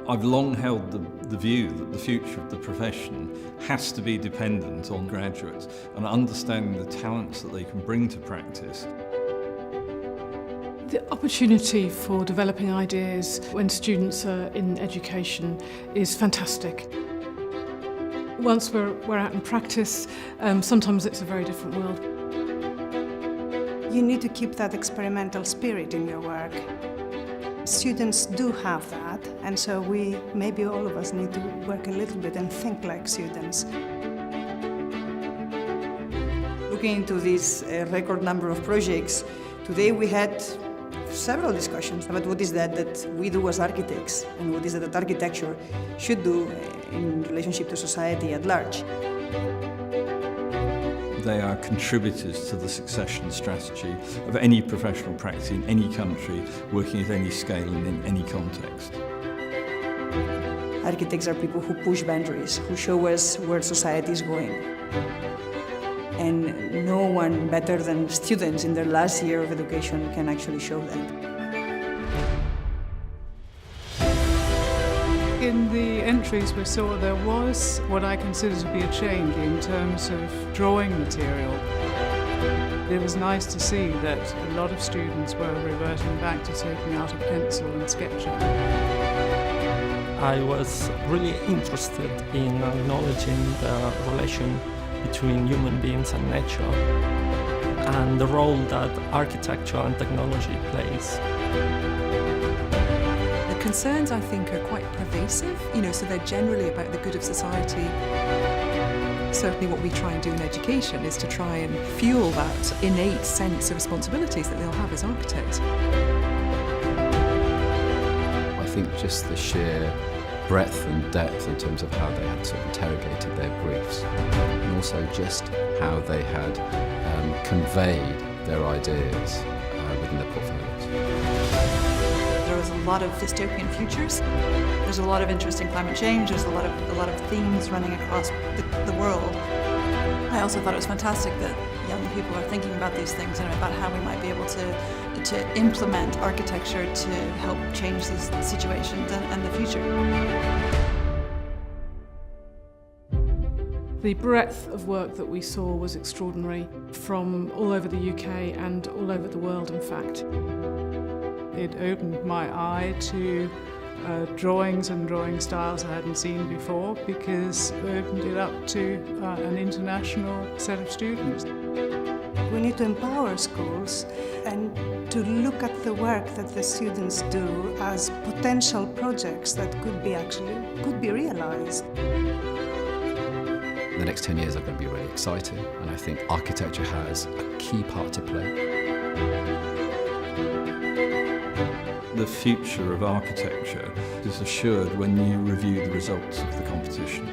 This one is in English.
I've long held the view that the future of the profession has to be dependent on graduates and understanding the talents that they can bring to practice. The opportunity for developing ideas when students are in education is fantastic. Once we're out in practice, sometimes it's a very different world. You need to keep that experimental spirit in your work. Students do have that, and so maybe all of us need to work a little bit and think like students. Looking into this record number of projects, today we had several discussions about what is that we do as architects and what is that architecture should do in relationship to society at large. They are contributors to the succession strategy of any professional practice in any country, working at any scale and in any context. Architects are people who push boundaries, who show us where society is going. And no one better than students in their last year of education can actually show that. In the entries we saw there was what I consider to be a change in terms of drawing material. It was nice to see that a lot of students were reverting back to taking out a pencil and sketching. I was really interested in acknowledging the relation between human beings and nature and the role that architecture and technology plays. The concerns, I think, are quite pervasive, so they're generally about the good of society. Certainly what we try and do in education is to try and fuel that innate sense of responsibilities that they'll have as architects. I think just the sheer breadth and depth in terms of how they had sort of interrogated their briefs, and also just how they had conveyed their ideas within their portfolios. There was a lot of dystopian futures. There's a lot of interest in climate change. There's a lot of themes running across the world. I also thought it was fantastic that young people are thinking about these things and about how we might be able to implement architecture to help change these situations and the future. The breadth of work that we saw was extraordinary, from all over the UK and all over the world, in fact. It opened my eye to drawings and drawing styles I hadn't seen before, because it opened it up to an international set of students. We need to empower schools and to look at the work that the students do as potential projects that could be realized. The next 10 years are going to be really exciting, and I think architecture has a key part to play. The future of architecture is assured when you review the results of the competition.